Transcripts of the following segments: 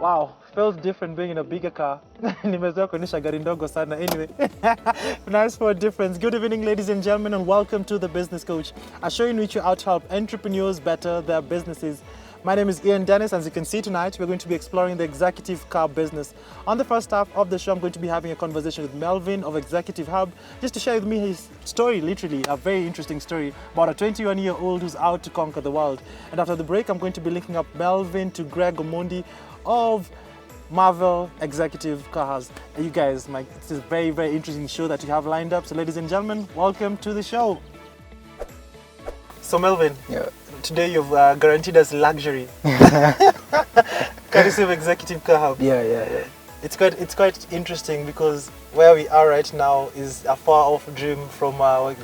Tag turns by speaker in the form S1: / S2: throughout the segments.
S1: Wow, feels different being in a bigger car. Nimezoea kuendesha gari ndogo sana. Anyway, nice for a difference. Good evening, ladies and gentlemen, and welcome to The Business Coach, a show in which we out to help entrepreneurs better their businesses. My name is Ian Dennis. As you can see tonight, we're going to be exploring the executive car business. On the first half of the show, I'm going to be having a conversation with Melvin of Executive Hub, just to share with me his story, literally a very interesting story about a 21-year-old who's out to conquer the world. And after the break, I'm going to be linking up Melvin to Greg Omondi of Marvel Executive Cars. You guys, it's a very, very interesting show that you have lined up. So ladies and gentlemen, welcome to the show. So Melvin, today you've guaranteed us luxury. Courtesy of Executive Car Hub.
S2: Yeah.
S1: It's quite interesting because where we are right now is a far off dream from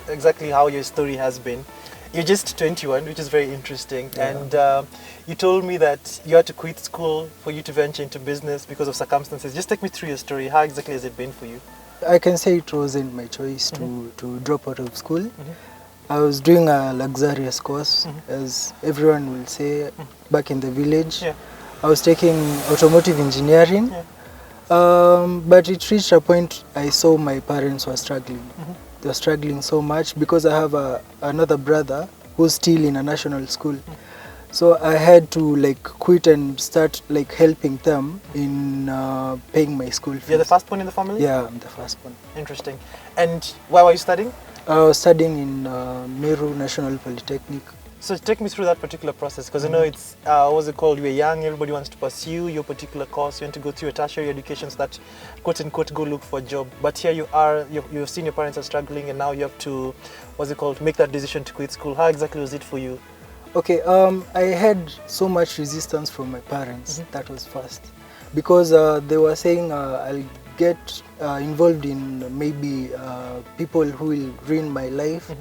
S1: exactly how your story has been. You're just 21, which is very interesting. Yeah. And you told me that you had to quit school for you to venture into business because of circumstances. Just take me through your story. How exactly has it been for you?
S2: I can say it wasn't my choice to drop out of school. I was doing a luxurious course, as everyone will say, back in the village. Yeah. I was taking automotive engineering, but it reached a point I saw my parents were struggling. They were struggling so much because I have another brother who's still in a national school. So I had to quit and start helping them in paying my school fees.
S1: You're the first one in the family?
S2: Yeah, I'm the first one.
S1: Interesting. And where were you studying?
S2: I was studying in Meru National Polytechnic.
S1: So take me through that particular process, because I know it's, what's it called, you were young, everybody wants to pursue your particular course, you want to go through a tertiary education so that, quote unquote, go look for a job. But here you are, you've seen your parents are struggling and now you have to, what's it called, make that decision to quit school. How exactly was it for you?
S2: Okay, I had so much resistance from my parents, that was first. Because they were saying I'll get involved in maybe people who will ruin my life.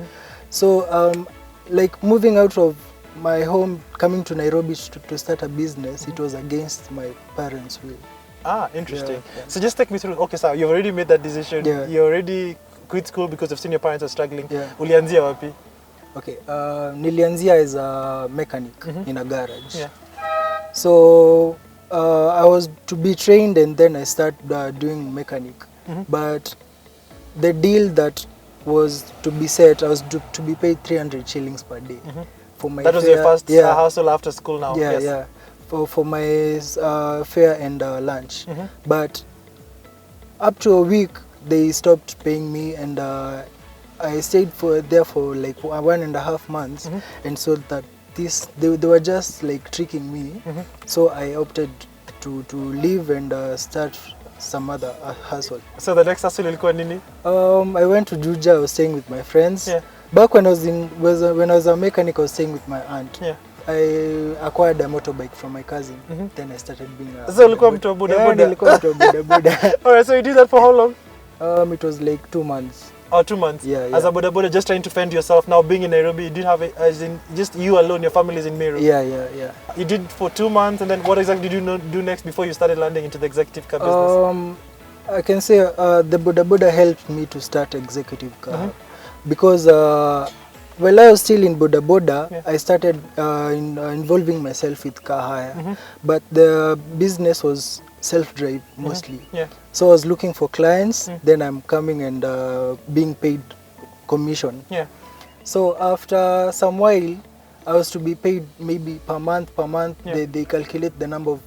S2: So moving out of my home, coming to Nairobi to start a business, it was against my parents' will.
S1: Ah, interesting. Yeah. So just take me through, okay, so you've already made that decision, you already quit school because you've seen your parents are struggling. Ulianzia wapi?
S2: Okay, nilianzia as a mechanic in a garage. Yeah. So I was to be trained and then I started doing mechanic. But the deal that was to be set, I was to be paid 300 shillings per day. For my
S1: that was your first hustle after school now?
S2: Yeah. For my fare and lunch. But up to a week, they stopped paying me and I stayed there for 1.5 months and so that they were just tricking me. So I opted to leave and start some other hustle.
S1: So the next hustle ilikuwa nini?
S2: I went to Juja. I was staying with my friends. Back when I was a mechanic, I was staying with my aunt. I acquired a motorbike from my cousin. Then I started being a...
S1: So ulikuwa mtu wa bodaboda?
S2: Yeah, nilikuwa mtu wa bodaboda.
S1: Alright, so you did that for how long?
S2: It was 2 months.
S1: Oh, 2 months? Yeah. As a bodaboda, just trying to fend yourself. Now being in Nairobi, you did have as in just you alone, your family is in Meru?
S2: Yeah.
S1: You did for 2 months, and then what exactly did you do next before you started landing into the executive car business?
S2: I can say the bodaboda helped me to start executive car. Because while I was still in bodaboda, I started involving myself with car hire. But the business was self-drive mostly. So I was looking for clients, then I'm coming and being paid commission. So after some while, I was to be paid maybe per month. They calculate the number of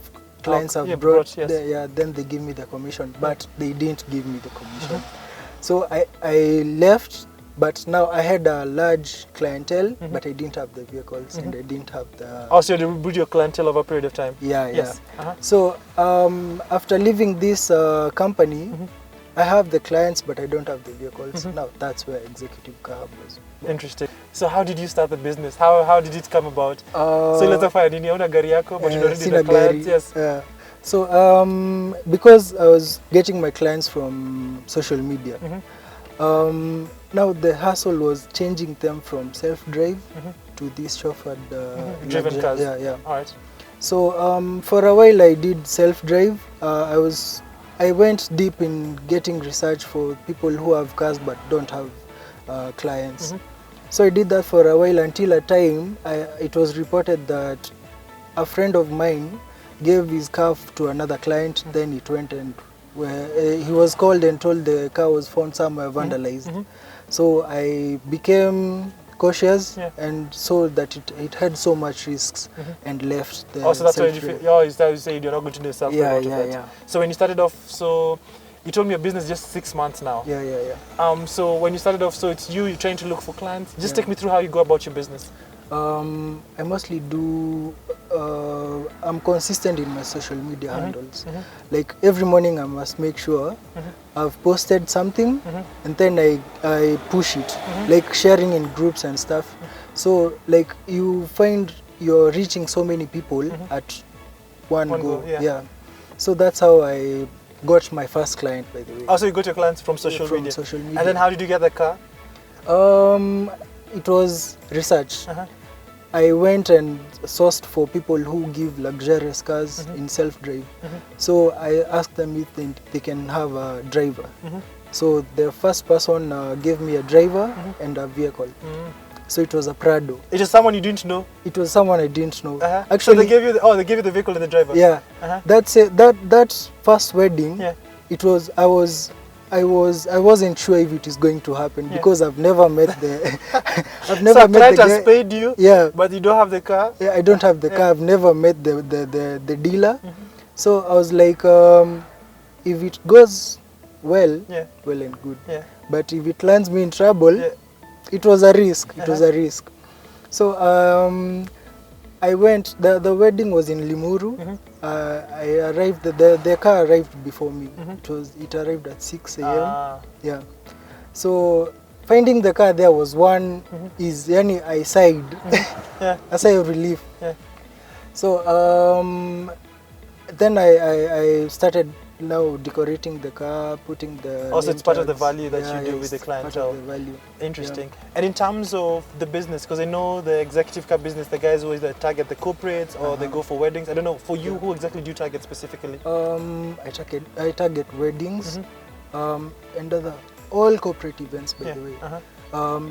S2: clients I've brought. Then they give me the commission, but they didn't give me the commission. So I left. But now I had a large clientele, but I didn't have the vehicles and I didn't have the...
S1: Oh, so you built your clientele over a period of time?
S2: Yeah. So after leaving this company, I have the clients, but I don't have the vehicles. Now that's where Executive Car was.
S1: Interesting. So how did you start the business? How did it come about? So let's say nini una gari yako, but you already the clients. Yes.
S2: So because I was getting my clients from social media, now the hustle was changing them from self-drive to these chauffeured
S1: driven cars.
S2: Yeah.
S1: All right.
S2: So for a while I did self-drive. I went deep in getting research for people who have cars but don't have clients. So I did that for a while until a time it was reported that a friend of mine gave his car to another client. Then it went and he was called and told the car was found somewhere vandalized. So I became cautious and saw that it had so much risks and left the
S1: so that's why you said you're not going to do a self-drive out of that.
S2: Yeah.
S1: So when you started off, so you told me your business just 6 months now.
S2: Yeah.
S1: So when you started off, so it's you're trying to look for clients. Just take me through how you go about your business.
S2: I mostly do, I'm consistent in my social media handles. Like every morning I must make sure I've posted something and then I push it, like sharing in groups and stuff. So like you find you're reaching so many people at one go. Yeah. So that's how I got my first client, by the way.
S1: Oh, so you got your clients from social media?
S2: From social media.
S1: And then how did you get the car?
S2: It was research. I went and sourced for people who give luxurious cars in self-drive. So I asked them if they can have a driver. So the first person gave me a driver and a vehicle. So it was a Prado.
S1: It was someone you didn't know?
S2: It was someone I didn't know.
S1: Actually, so they gave you the vehicle and the driver?
S2: Yeah. That's it. That first wedding, it was I wasn't sure if it is going to happen because I've never met the I've never met the guy.
S1: Has paid you, but you don't have the car.
S2: Yeah, I don't have the car. I've never met the dealer. So I was like, if it goes well, well and good. But if it lands me in trouble, it was a risk. It was a risk. So I went. The wedding was in Limuru. I arrived. The car arrived before me. It arrived at 6 a.m. Yeah. So finding the car there was one is yani I sighed. A sigh of relief. So then I started now decorating the car, putting the
S1: also it's part of the
S2: tags.
S1: value that you do with the clientele.
S2: Part of the value.
S1: Interesting. And in terms of the business, because I know the executive car business, the guys always target the corporates or they go for weddings. I don't know, for you, who exactly do you target specifically?
S2: I target weddings and all corporate events, by the way.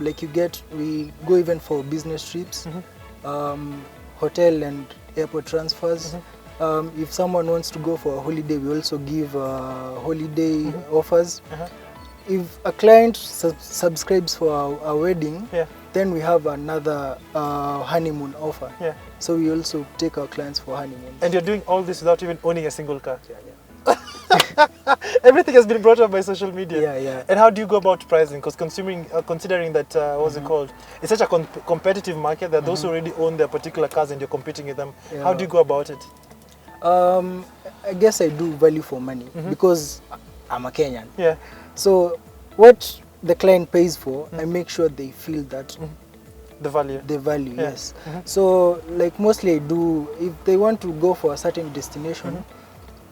S2: Like we go even for business trips, hotel and airport transfers. If someone wants to go for a holiday, we also give holiday offers. If a client subscribes for a wedding, then we have another honeymoon offer. So we also take our clients for honeymoon.
S1: And you're doing all this without even owning a single car? Everything has been brought up by social media. And how do you go about pricing? Because considering that, what's it called? It's such a competitive market that those who already own their particular cars and you're competing with them. How do you go about it?
S2: I guess I do value for money because I'm a Kenyan. So what the client pays for, I make sure they feel that
S1: the value.
S2: The value, yes. So like mostly I do, if they want to go for a certain destination,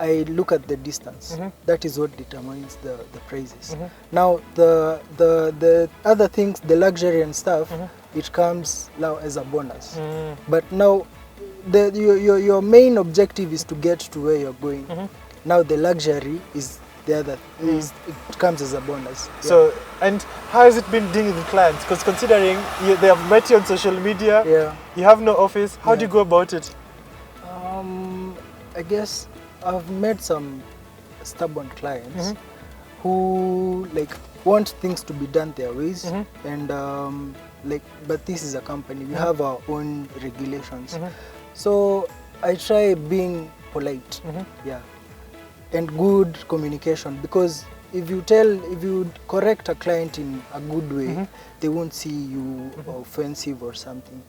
S2: I look at the distance. That is what determines the prices. Now the other things, the luxury and stuff, it comes now as a bonus. But now your main objective is to get to where you're going. Now the luxury is the other. It comes as a bonus.
S1: So, and how has it been dealing with clients? Because considering they have met you on social media, you have no office. How do you go about it?
S2: I guess I've met some stubborn clients who like want things to be done their ways, and but this is a company. We have our own regulations. So I try being polite, and good communication, because if you correct a client in a good way, they won't see you offensive or something.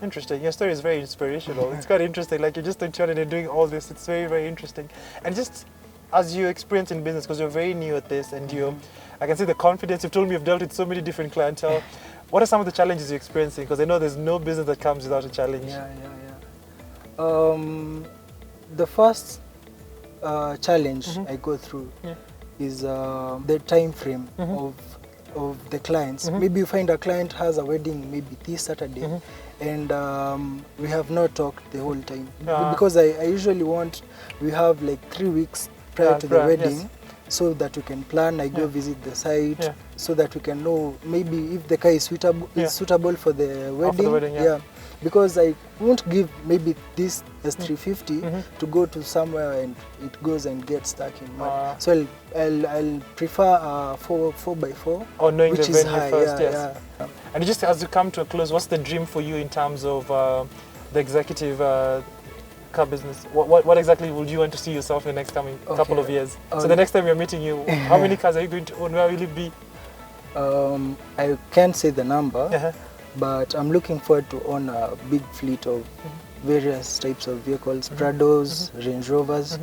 S1: Interesting. Your story is very inspirational. It's quite interesting. Like you're just in turn and doing all this. It's very, very interesting. And just as you experience in business, because you're very new at this, and I can see the confidence. You've told me you've dealt with so many different clientele. What are some of the challenges you're experiencing? Because I know there's no business that comes without a challenge.
S2: The first challenge I go through is the time frame of the clients. Maybe you find a client has a wedding maybe this Saturday, and we have not talked the whole time, because I usually we have like 3 weeks prior to the wedding so that we can plan. I go
S1: Yeah.
S2: visit the site
S1: Yeah.
S2: so that we can know maybe if the car is suitable
S1: Yeah.
S2: is suitable for the wedding.
S1: wedding, yeah.
S2: Because I won't give maybe this S350
S1: Mhm.
S2: to go to somewhere and it goes and gets stuck in mud.
S1: Ah.
S2: So I'll prefer 4x4
S1: Or knowing
S2: which
S1: the
S2: is
S1: venue
S2: high.
S1: first,
S2: yeah,
S1: yes.
S2: yeah.
S1: And just as you come to a close, what's the dream for you in terms of the executive car business? What exactly would you want to see yourself in the next coming couple of years? So the next time we're meeting you, how many cars are you going to own? Where will it be?
S2: I can't say the number,
S1: Uh-huh.
S2: but I'm looking forward to own a big fleet of various types of vehicles, Prados, Range Rovers,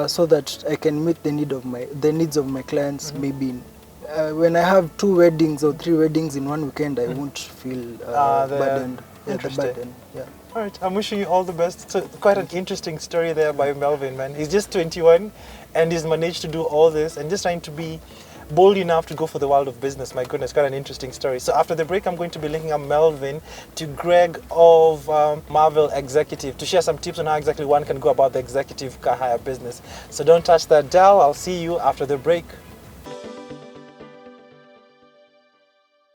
S2: so that I can meet the needs of my clients. Maybe when I have 2 weddings or 3 weddings in one weekend, I won't feel burdened. Yeah, the
S1: Interesting.
S2: burden. Yeah.
S1: All right, I'm wishing you all the best. So quite an interesting story there by Melvin, man. He's just 21 and he's managed to do all this and just trying to be bold enough to go for the world of business. My goodness, quite an interesting story. So after the break, I'm going to be linking up Melvin to Greg of Marvel Executive to share some tips on how exactly one can go about the executive car hire business. So don't touch that dial. I'll see you after the break.